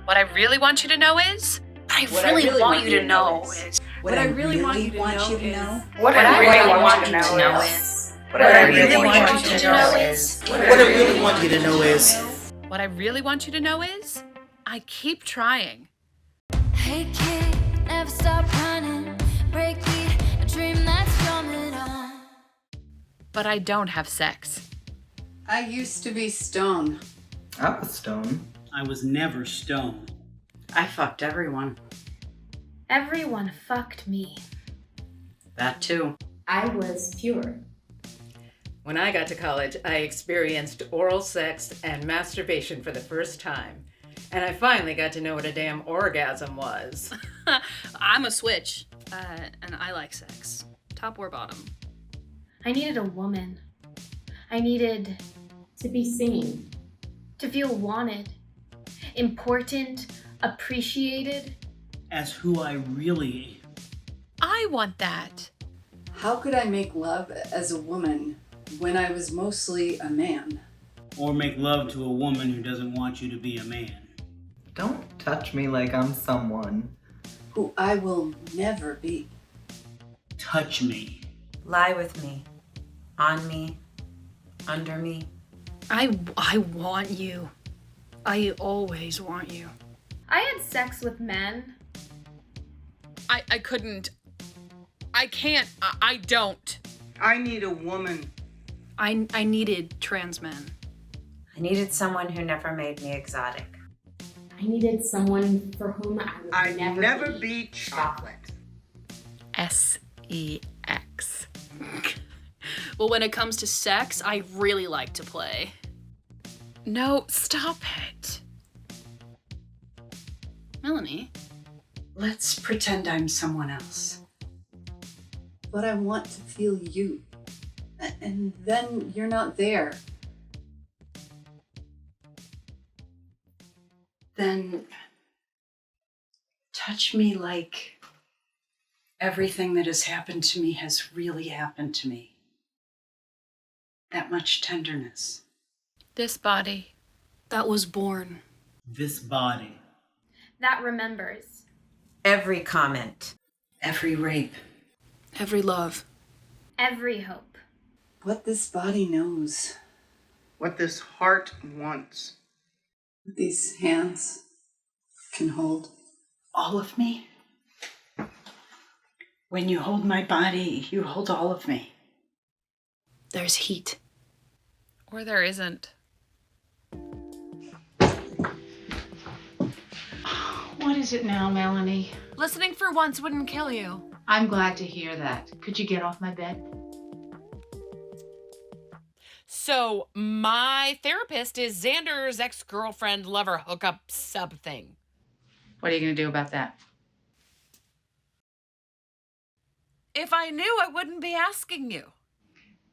What I really want you to know is, What I really want you to know is. what I really want you to know What I really want you to know is. what I really want you to know is, What I really want you to know is. what I really want you to know is, I keep trying. Hey kid, never stop running. Breakbeat, a dream that's coming on. But I don't have sex. I used to be stone. I was stone. I was never stoned. I fucked everyone. Everyone fucked me. That too. I was pure. When I got to college, I experienced oral sex and masturbation for the first time. And I finally got to know what a damn orgasm was. I'm a switch, and I like sex. Top or bottom. I needed a woman. I needed to be seen, to feel wanted, important, appreciated. As who I really am. I want that. How could I make love as a woman when I was mostly a man? Or make love to a woman who doesn't want you to be a man. Don't touch me like I'm someone. Who I will never be. Touch me. Lie with me. On me. Under me. I want you. I always want you. I had sex with men. I couldn't. I can't. I don't. I need a woman. I needed trans men. I needed someone who never made me exotic. I needed someone for whom I would I'd never be be chocolate. SEX. Well, when it comes to sex, I really like to play. No, stop it. Melanie? Let's pretend I'm someone else. But I want to feel you. And then you're not there. Then touch me like everything that has happened to me has really happened to me. That much tenderness. This body that was born. This body. that remembers. Every comment. Every rape. Every love. Every hope. What this body knows. What this heart wants. What these hands can hold. All of me. When you hold my body, you hold all of me. There's heat. Or there isn't. What is it now, Melanie? Listening for once wouldn't kill you. I'm glad to hear that. Could you get off my bed? So, my therapist is Xander's ex-girlfriend lover hookup sub thing. What are you going to do about that? If I knew, I wouldn't be asking you.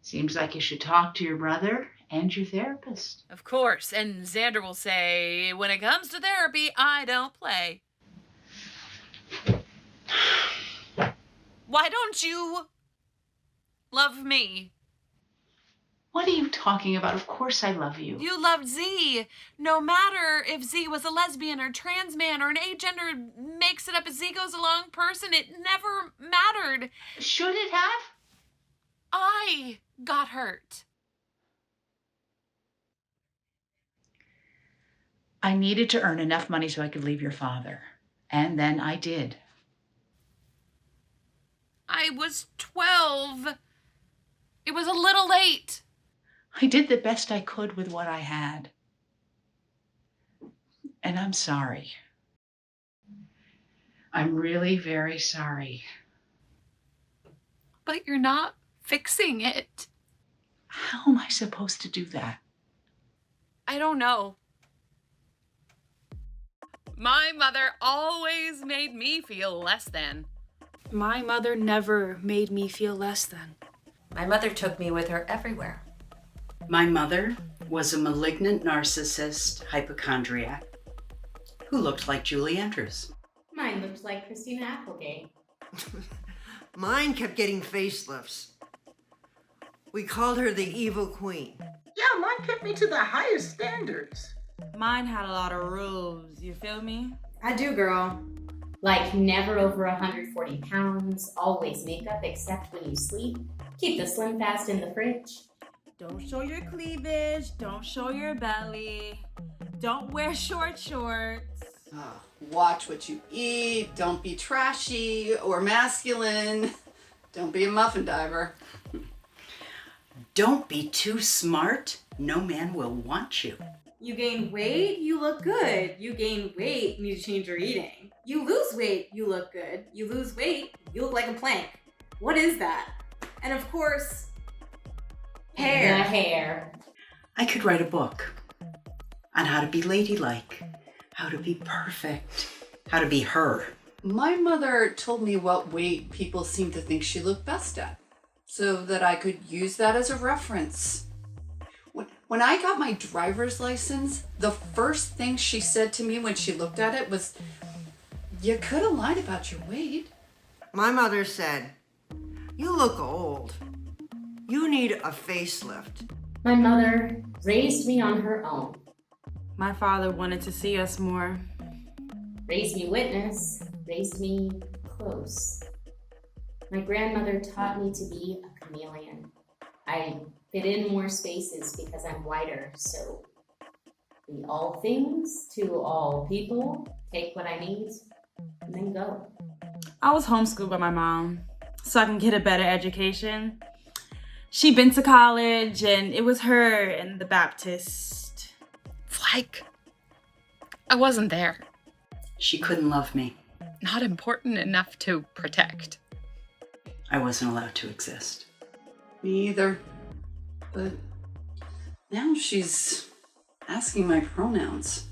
Seems like you should talk to your brother and your therapist. Of course, and Xander will say, when it comes to therapy, I don't play. Why don't you love me? What are you talking about? Of course I love you. You loved Z. No matter if Z was a lesbian or trans man or an agender makes it up as Z goes along person, it never mattered. Should it have? I got hurt. I needed to earn enough money so I could leave your father. And then I did. I was 12. It was a little late. I did the best I could with what I had. And I'm sorry. I'm really very sorry. But you're not fixing it. How am I supposed to do that? I don't know. My mother always made me feel less than. My mother never made me feel less than. My mother took me with her everywhere. My mother was a malignant narcissist hypochondriac who looked like Julie Andrews. Mine looks like Christina Applegate. Mine kept getting facelifts. We called her the evil queen. Yeah, mine kept me to the highest standards. Mine had a lot of rules, you feel me? I do, girl. Like never over 140 pounds, always makeup except when you sleep, keep the Slim Fast in the fridge. Don't show your cleavage, don't show your belly, don't wear short shorts. Watch what you eat, don't be trashy or masculine, don't be a muffin diver. Don't be too smart. No man will want you. You gain weight, you look good. You gain weight, you need to change your eating. You lose weight, you look good. You lose weight, you look like a plank. What is that? And of course, hair. The hair. I could write a book on how to be ladylike, how to be perfect, how to be her. My mother told me what weight people seem to think she looked best at, so that I could use that as a reference. When I got my driver's license, the first thing she said to me when she looked at it was, "You could have lied about your weight." My mother said, "You look old. You need a facelift." My mother raised me on her own. My father wanted to see us more. Raised me witness, raised me close. My grandmother taught me to be a chameleon. I fit in more spaces because I'm wider, so be all things to all people, take what I need, and then go. I was homeschooled by my mom so I can get a better education. She'd been to college and it was her and the Baptist. Like, I wasn't there. She couldn't love me. Not important enough to protect. I wasn't allowed to exist. Me either. But now she's asking my pronouns.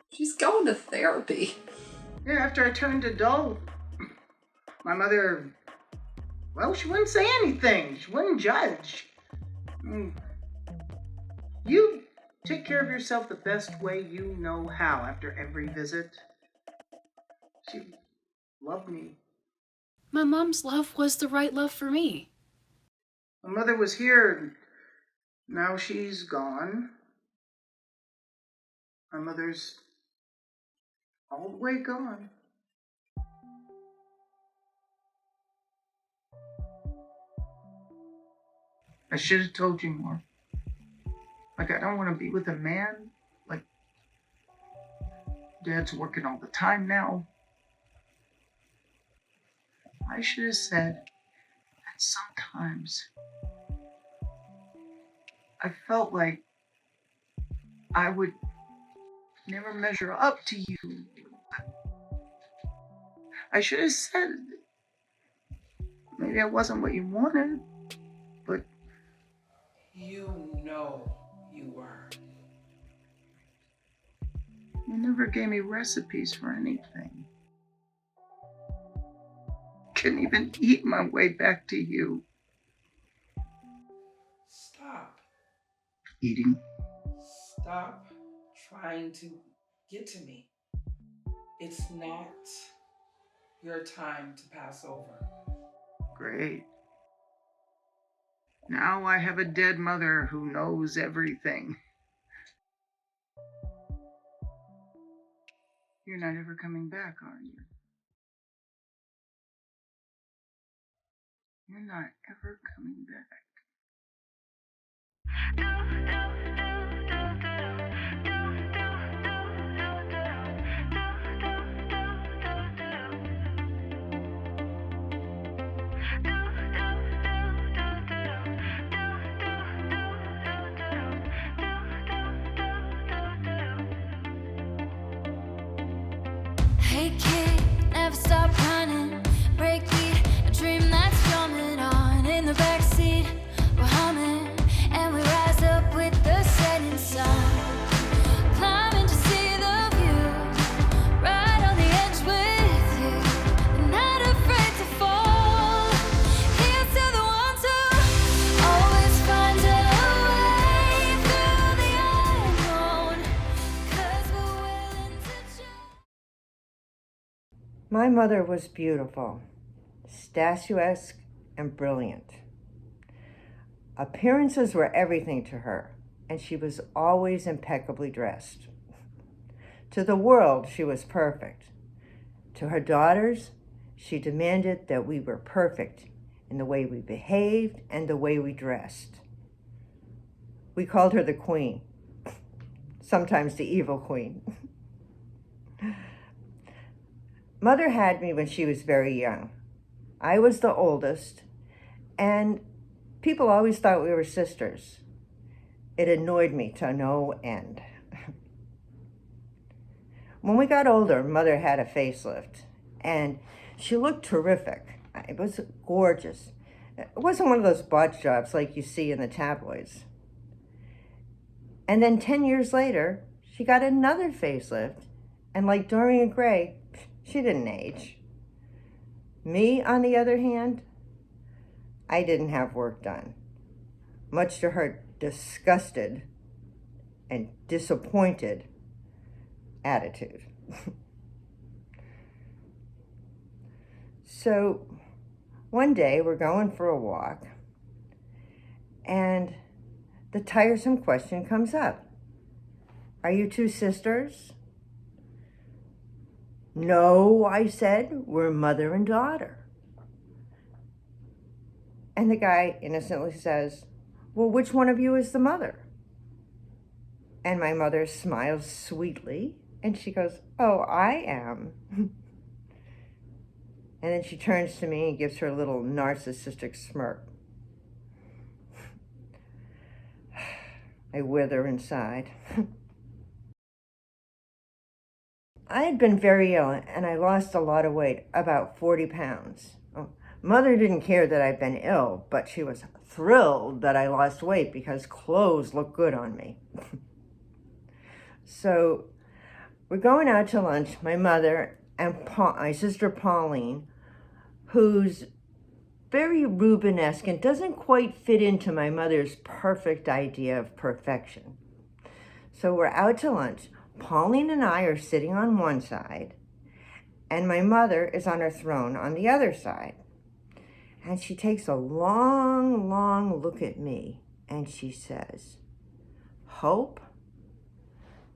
She's going to therapy. Yeah, after I turned adult, my mother, well, she wouldn't say anything. She wouldn't judge. You take care of yourself the best way you know how after every visit. She loved me. My mom's love was the right love for me. My mother was here. Now she's gone. My mother's all the way gone. I should have told you more. Like, I don't want to be with a man. Like, Dad's working all the time now. I should have said that sometimes I felt like I would never measure up to you. I should have said maybe I wasn't what you wanted, but you know you were. You never gave me recipes for anything. Couldn't even eat my way back to you. Stop. Eating. Stop trying to get to me. It's not your time to pass over. Great. Now I have a dead mother who knows everything. You're not ever coming back, are you? You're not ever coming back. Hey kid, never stop running. Breakbeat, a dream that's drumming on. In the backseat, we're humming, and we rise up with the setting sun. Climbing to see the view, right on the edge with you. And not afraid to fall. Here's to the ones who always find a way through the unknown. 'Cause we're willing to try. My mother was beautiful, statuesque, and brilliant. Appearances were everything to her, and she was always impeccably dressed. To the world, she was perfect. To her daughters, she demanded that we were perfect in the way we behaved and the way we dressed. We called her the queen, sometimes the evil queen. Mother had me when she was very young. I was the oldest, and people always thought we were sisters. It annoyed me to no end. When we got older, Mother had a facelift, and she looked terrific. It was gorgeous. It wasn't one of those botch jobs like you see in the tabloids. And then 10 years later, she got another facelift, and like Dorian Gray, she didn't age. Me, on the other hand, I didn't have work done, much to her disgusted and disappointed attitude. So one day we're going for a walk, and the tiresome question comes up. Are you two sisters? No, I said, we're mother and daughter. And the guy innocently says, well, which one of you is the mother? And my mother smiles sweetly, and she goes, oh, I am. And then she turns to me and gives her a little narcissistic smirk. I wither inside. I had been very ill, and I lost a lot of weight, about 40 pounds. Mother didn't care that I'd been ill, but she was thrilled that I lost weight because clothes looked good on me. So we're going out to lunch, my mother and my sister Pauline, who's very Rubenesque and doesn't quite fit into my mother's perfect idea of perfection. So we're out to lunch. Pauline and I are sitting on one side, and my mother is on her throne on the other side. And she takes a long, long look at me, and she says, Hope,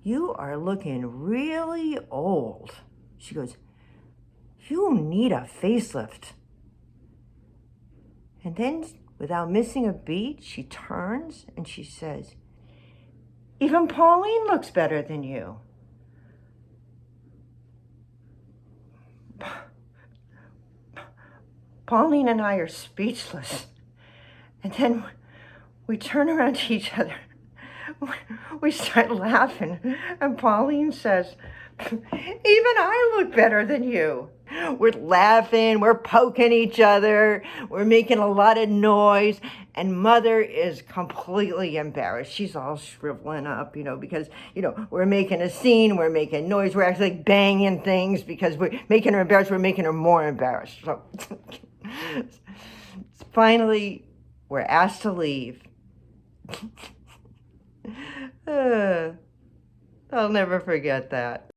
you are looking really old. She goes, you need a facelift. And then, without missing a beat, she turns and she says, even Pauline looks better than you. Pauline and I are speechless. And then we turn around to each other. We start laughing. And Pauline says, even I look better than you. We're laughing, we're poking each other, we're making a lot of noise, and Mother is completely embarrassed. She's all shriveling up, because, we're making a scene, we're making noise, we're actually banging things because we're making her embarrassed, we're making her more embarrassed. So finally, we're asked to leave. I'll never forget that.